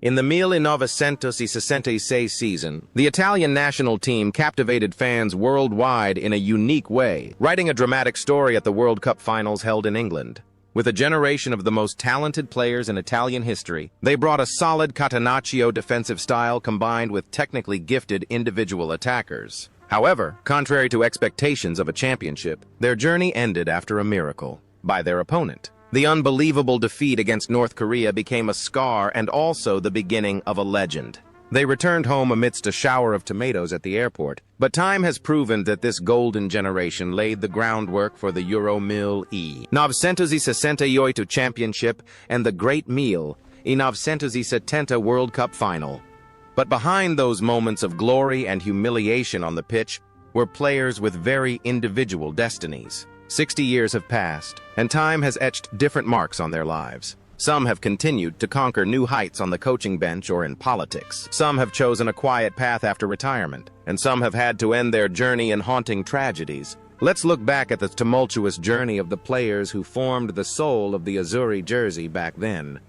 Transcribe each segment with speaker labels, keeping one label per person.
Speaker 1: In the 1966 season, the Italian national team captivated fans worldwide in a unique way, writing a dramatic story at the World Cup finals held in England. With a generation of the most talented players in Italian history, they brought a solid Catenaccio defensive style combined with technically gifted individual attackers. However, contrary to expectations of a championship, their journey ended after a miracle by their opponent. The unbelievable defeat against North Korea became a scar and also the beginning of a legend. They returned home amidst a shower of tomatoes at the airport, but time has proven that this golden generation laid the groundwork for the Euro 1968 championship and the great meal, 1970 World Cup final. But behind those moments of glory and humiliation on the pitch were players with very individual destinies. 60 years have passed, and time has etched different marks on their lives. Some have continued to conquer new heights on the coaching bench or in politics. Some have chosen a quiet path after retirement, and some have had to end their journey in haunting tragedies. Let's look back at the tumultuous journey of the players who formed the soul of the Azzurri jersey back then.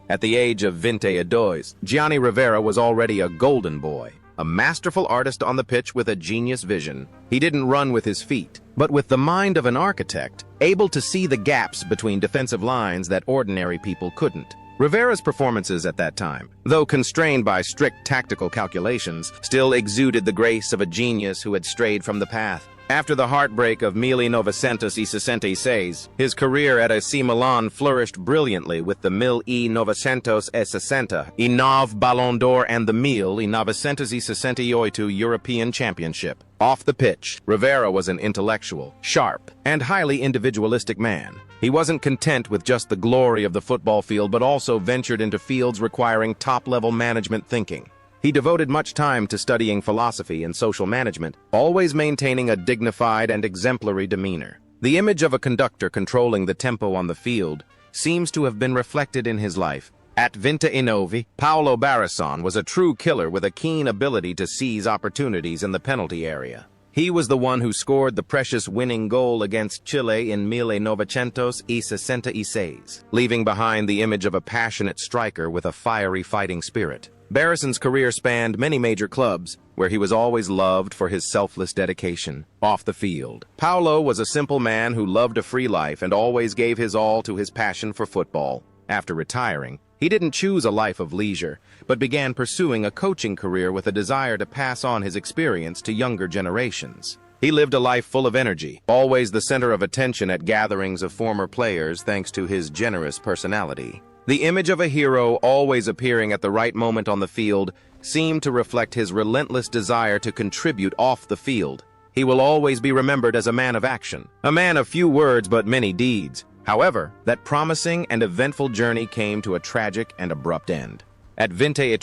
Speaker 1: At the age of 22, Gianni Rivera was already a golden boy. A masterful artist on the pitch with a genius vision. He didn't run with his feet, but with the mind of an architect, able to see the gaps between defensive lines that ordinary people couldn't. Rivera's performances at that time, though constrained by strict tactical calculations, still exuded the grace of a genius who had strayed from the path. After the heartbreak of 1966, his career at AC Milan flourished brilliantly with the 1969 Ballon d'Or and the 1968 European Championship. Off the pitch, Rivera was an intellectual, sharp, and highly individualistic man. He wasn't content with just the glory of the football field but also ventured into fields requiring top-level management thinking. He devoted much time to studying philosophy and social management, always maintaining a dignified and exemplary demeanor. The image of a conductor controlling the tempo on the field seems to have been reflected in his life. At 29, Paolo Barasson was a true killer with a keen ability to seize opportunities in the penalty area. He was the one who scored the precious winning goal against Chile in 1966, leaving behind the image of a passionate striker with a fiery fighting spirit. Barrasson's career spanned many major clubs, where he was always loved for his selfless dedication. Off the field, Paolo was a simple man who loved a free life and always gave his all to his passion for football. After retiring, he didn't choose a life of leisure, but began pursuing a coaching career with a desire to pass on his experience to younger generations. He lived a life full of energy, always the center of attention at gatherings of former players thanks to his generous personality. The image of a hero always appearing at the right moment on the field seemed to reflect his relentless desire to contribute off the field. He will always be remembered as a man of action, a man of few words but many deeds. However, that promising and eventful journey came to a tragic and abrupt end. At 23,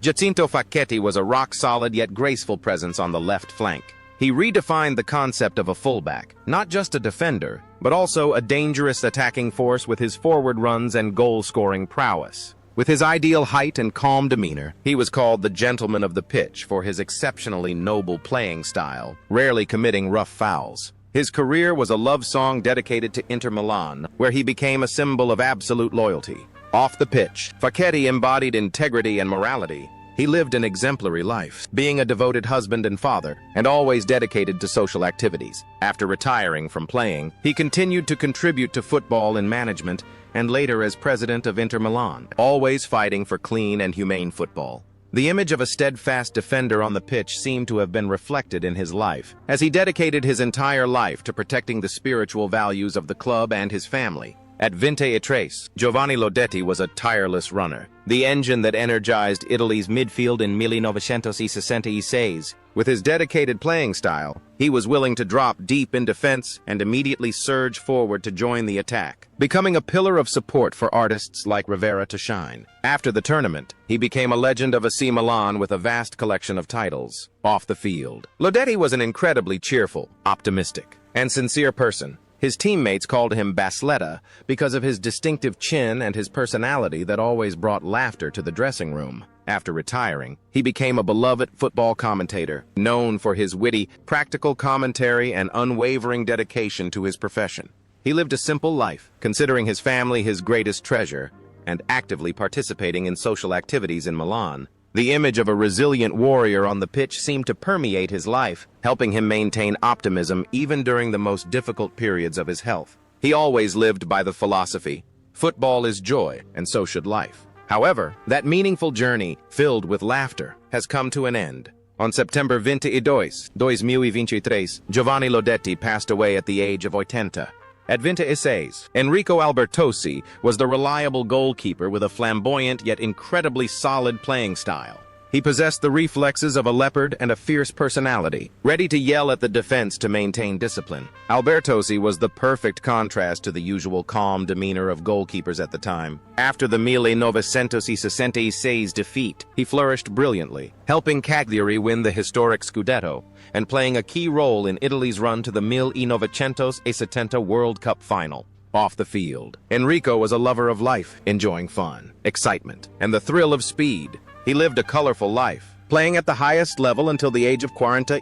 Speaker 1: Giacinto Facchetti was a rock-solid yet graceful presence on the left flank. He redefined the concept of a fullback, not just a defender, but also a dangerous attacking force with his forward runs and goal-scoring prowess. With his ideal height and calm demeanor, he was called the gentleman of the pitch for his exceptionally noble playing style, rarely committing rough fouls. His career was a love song dedicated to Inter Milan, where he became a symbol of absolute loyalty. Off the pitch, Facchetti embodied integrity and morality. He lived an exemplary life, being a devoted husband and father, and always dedicated to social activities. After retiring from playing, he continued to contribute to football in management and later as president of Inter Milan, always fighting for clean and humane football. The image of a steadfast defender on the pitch seemed to have been reflected in his life, as he dedicated his entire life to protecting the spiritual values of the club and his family. At 23, Giovanni Lodetti was a tireless runner, the engine that energized Italy's midfield in 1966. With his dedicated playing style, he was willing to drop deep in defense and immediately surge forward to join the attack, becoming a pillar of support for artists like Rivera to shine. After the tournament, he became a legend of AC Milan with a vast collection of titles. Off the field, Lodetti was an incredibly cheerful, optimistic, and sincere person. His teammates called him Basletta because of his distinctive chin and his personality that always brought laughter to the dressing room. After retiring, he became a beloved football commentator, known for his witty, practical commentary and unwavering dedication to his profession. He lived a simple life, considering his family his greatest treasure, and actively participating in social activities in Milan. The image of a resilient warrior on the pitch seemed to permeate his life, helping him maintain optimism even during the most difficult periods of his health. He always lived by the philosophy, football is joy, and so should life. However, that meaningful journey, filled with laughter, has come to an end. On September 22, 2023, Giovanni Lodetti passed away at the age of 80. At 26, Enrico Albertosi was the reliable goalkeeper with a flamboyant yet incredibly solid playing style. He possessed the reflexes of a leopard and a fierce personality, ready to yell at the defense to maintain discipline. Albertosi was the perfect contrast to the usual calm demeanor of goalkeepers at the time. After the 1966 defeat, he flourished brilliantly, helping Cagliari win the historic Scudetto and playing a key role in Italy's run to the 1970 World Cup final. Off the field, Enrico was a lover of life, enjoying fun, excitement, and the thrill of speed. He lived a colorful life, playing at the highest level until the age of 40,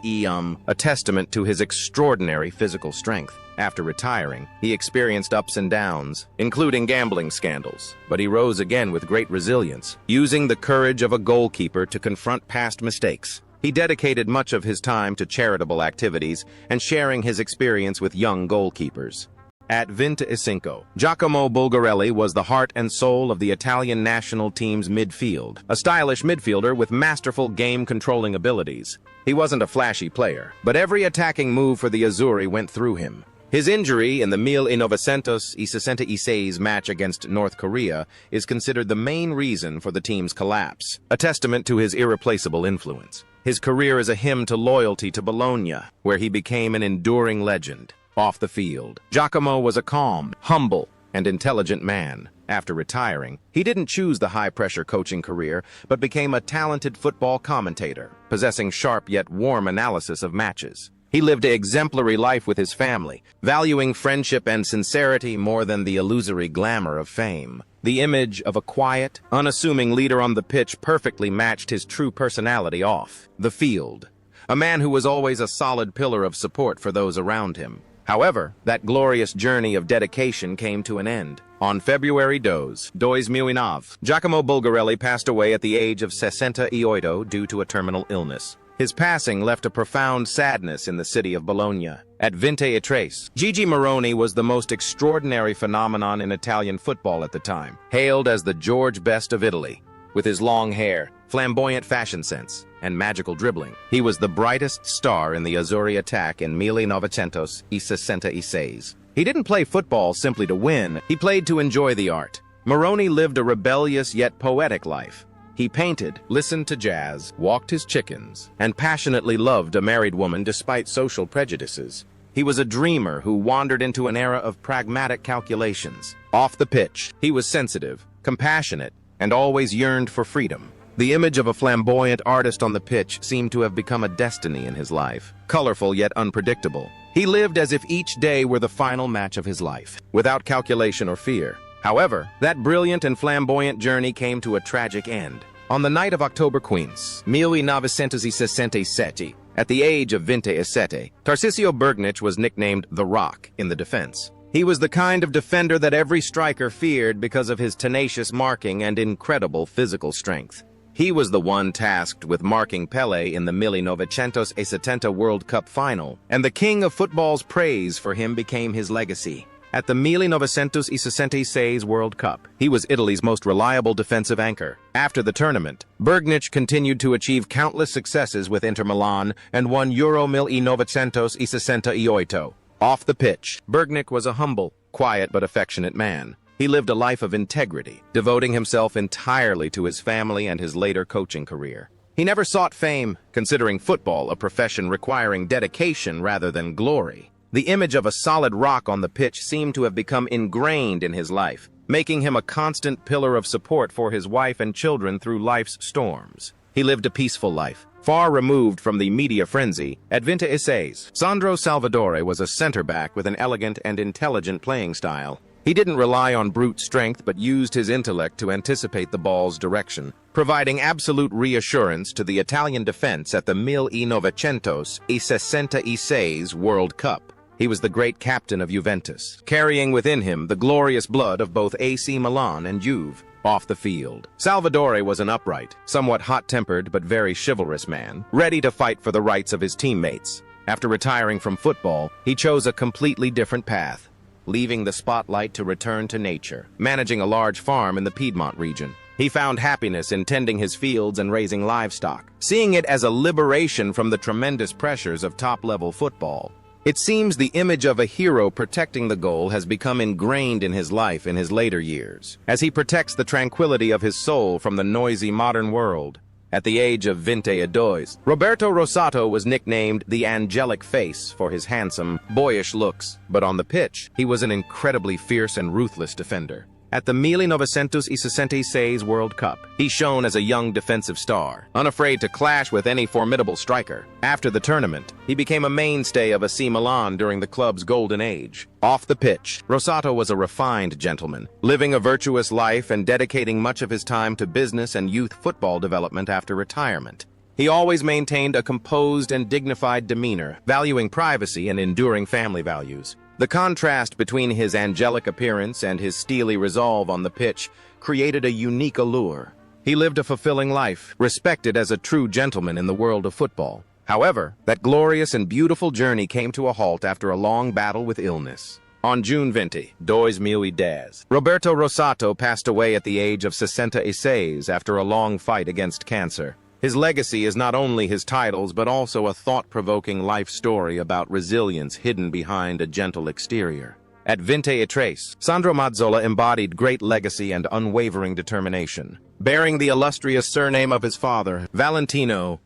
Speaker 1: a testament to his extraordinary physical strength. After retiring, he experienced ups and downs, including gambling scandals, but he rose again with great resilience, using the courage of a goalkeeper to confront past mistakes. He dedicated much of his time to charitable activities and sharing his experience with young goalkeepers. At 25, Giacomo Bulgarelli was the heart and soul of the Italian national team's midfield, a stylish midfielder with masterful game-controlling abilities. He wasn't a flashy player, but every attacking move for the Azzurri went through him. His injury in the 1966 match against North Korea is considered the main reason for the team's collapse, a testament to his irreplaceable influence. His career is a hymn to loyalty to Bologna, where he became an enduring legend. Off the field, Giacomo was a calm, humble, and intelligent man. After retiring, he didn't choose the high-pressure coaching career, but became a talented football commentator, possessing sharp yet warm analysis of matches. He lived an exemplary life with his family, valuing friendship and sincerity more than the illusory glamour of fame. The image of a quiet, unassuming leader on the pitch perfectly matched his true personality off the field, a man who was always a solid pillar of support for those around him. However, that glorious journey of dedication came to an end. On February 2019, Giacomo Bulgarelli passed away at the age of 68 due to a terminal illness. His passing left a profound sadness in the city of Bologna. At 23, Gigi Moroni was the most extraordinary phenomenon in Italian football at the time, hailed as the George Best of Italy. With his long hair, flamboyant fashion sense, and magical dribbling, he was the brightest star in the Azzurri attack in 1966. He didn't play football simply to win, he played to enjoy the art. Moroni lived a rebellious yet poetic life. He painted, listened to jazz, walked his chickens, and passionately loved a married woman despite social prejudices. He was a dreamer who wandered into an era of pragmatic calculations. Off the pitch, he was sensitive, compassionate, and always yearned for freedom. The image of a flamboyant artist on the pitch seemed to have become a destiny in his life, colorful yet unpredictable. He lived as if each day were the final match of his life, without calculation or fear. However, that brilliant and flamboyant journey came to a tragic end. On the night of October 1967, at the age of 27, Tarcisio Bergnic was nicknamed The Rock in the defense. He was the kind of defender that every striker feared because of his tenacious marking and incredible physical strength. He was the one tasked with marking Pelé in the 1970 World Cup final, and the king of football's praise for him became his legacy. At the 1966 World Cup, he was Italy's most reliable defensive anchor. After the tournament, Bergnic continued to achieve countless successes with Inter Milan and won Euro 1968. Off the pitch, Bergnic was a humble, quiet but affectionate man. He lived a life of integrity, devoting himself entirely to his family and his later coaching career. He never sought fame, considering football a profession requiring dedication rather than glory. The image of a solid rock on the pitch seemed to have become ingrained in his life, making him a constant pillar of support for his wife and children through life's storms. He lived a peaceful life, far removed from the media frenzy. At 26, Sandro Salvadore was a center-back with an elegant and intelligent playing style. He didn't rely on brute strength but used his intellect to anticipate the ball's direction, providing absolute reassurance to the Italian defense at the 1966 World Cup. he was the great captain of Juventus, carrying within him the glorious blood of both AC Milan and Juve. Off the field, Salvatore was an upright, somewhat hot-tempered but very chivalrous man, ready to fight for the rights of his teammates. After retiring from football, he chose a completely different path, leaving the spotlight to return to nature, managing a large farm in the Piedmont region. He found happiness in tending his fields and raising livestock, seeing it as a liberation from the tremendous pressures of top-level football. It seems the image of a hero protecting the goal has become ingrained in his life in his later years, as he protects the tranquility of his soul from the noisy modern world. At the age of 22, Roberto Rossato was nicknamed the Angelic Face for his handsome, boyish looks, but on the pitch, he was an incredibly fierce and ruthless defender. At the 1966 World Cup, he shone as a young defensive star, unafraid to clash with any formidable striker. After the tournament, he became a mainstay of AC Milan during the club's golden age. Off the pitch, Rossato was a refined gentleman, living a virtuous life and dedicating much of his time to business and youth football development after retirement. He always maintained a composed and dignified demeanor, valuing privacy and enduring family values. The contrast between his angelic appearance and his steely resolve on the pitch created a unique allure. He lived a fulfilling life, respected as a true gentleman in the world of football. However, that glorious and beautiful journey came to a halt after a long battle with illness. On June 20, 2010, Roberto Rossato passed away at the age of 66 after a long fight against cancer. His legacy is not only his titles, but also a thought-provoking life story about resilience hidden behind a gentle exterior. At 23, Sandro Mazzola embodied great legacy and unwavering determination. Bearing the illustrious surname of his father, Valentino,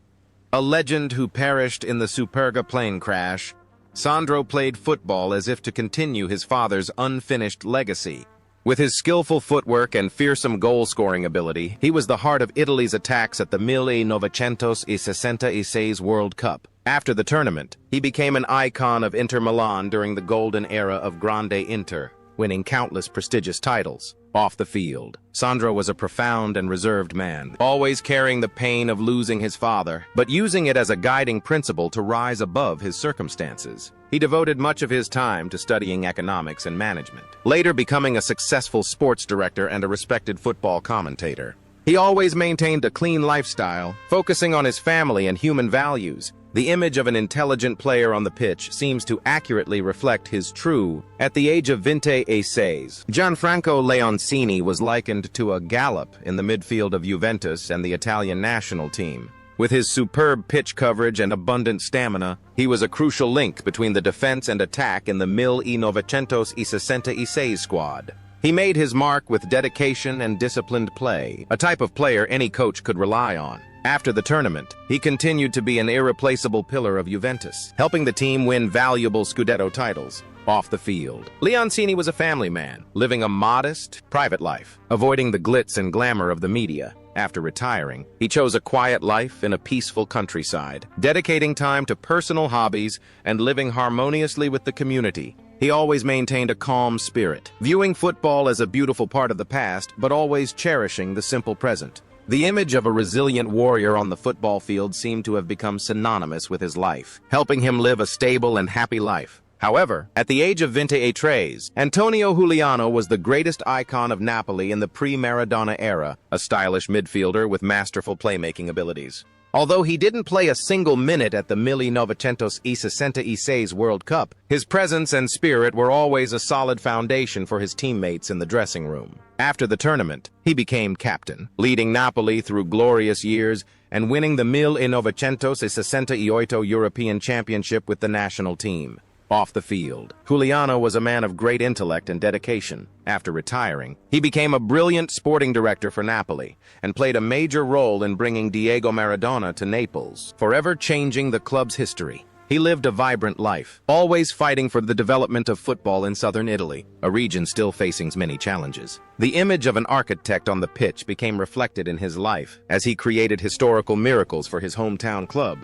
Speaker 1: a legend who perished in the Superga plane crash, Sandro played football as if to continue his father's unfinished legacy. With his skillful footwork and fearsome goal-scoring ability, he was the heart of Italy's attacks at the 1966 World Cup. After the tournament, he became an icon of Inter Milan during the golden era of Grande Inter, winning countless prestigious titles. Off the field, Sandro was a profound and reserved man, always carrying the pain of losing his father, but using it as a guiding principle to rise above his circumstances. He devoted much of his time to studying economics and management, later becoming a successful sports director and a respected football commentator. He always maintained a clean lifestyle, focusing on his family and human values. The image of an intelligent player on the pitch seems to accurately reflect his true. At the age of 26, Gianfranco Leoncini was likened to a Gallop in the midfield of Juventus and the Italian national team. With his superb pitch coverage and abundant stamina, he was a crucial link between the defense and attack in the 1966 squad. He made his mark with dedication and disciplined play, a type of player any coach could rely on. After the tournament, he continued to be an irreplaceable pillar of Juventus, helping the team win valuable Scudetto titles. Off the field, Leoncini was a family man, living a modest, private life, avoiding the glitz and glamour of the media. After retiring, he chose a quiet life in a peaceful countryside, dedicating time to personal hobbies and living harmoniously with the community. He always maintained a calm spirit, viewing football as a beautiful part of the past, but always cherishing the simple present. The image of a resilient warrior on the football field seemed to have become synonymous with his life, helping him live a stable and happy life. However, at the age of 28, Antonio Giuliano was the greatest icon of Napoli in the pre-Maradona era, a stylish midfielder with masterful playmaking abilities. Although he didn't play a single minute at the 1966 World Cup, his presence and spirit were always a solid foundation for his teammates in the dressing room. After the tournament, he became captain, leading Napoli through glorious years and winning the 1968 European Championship with the national team. Off the field, Giuliano was a man of great intellect and dedication. After retiring, he became a brilliant sporting director for Napoli and played a major role in bringing Diego Maradona to Naples, forever changing the club's history. He lived a vibrant life, always fighting for the development of football in southern Italy, a region still facing many challenges. The image of an architect on the pitch became reflected in his life as he created historical miracles for his hometown club.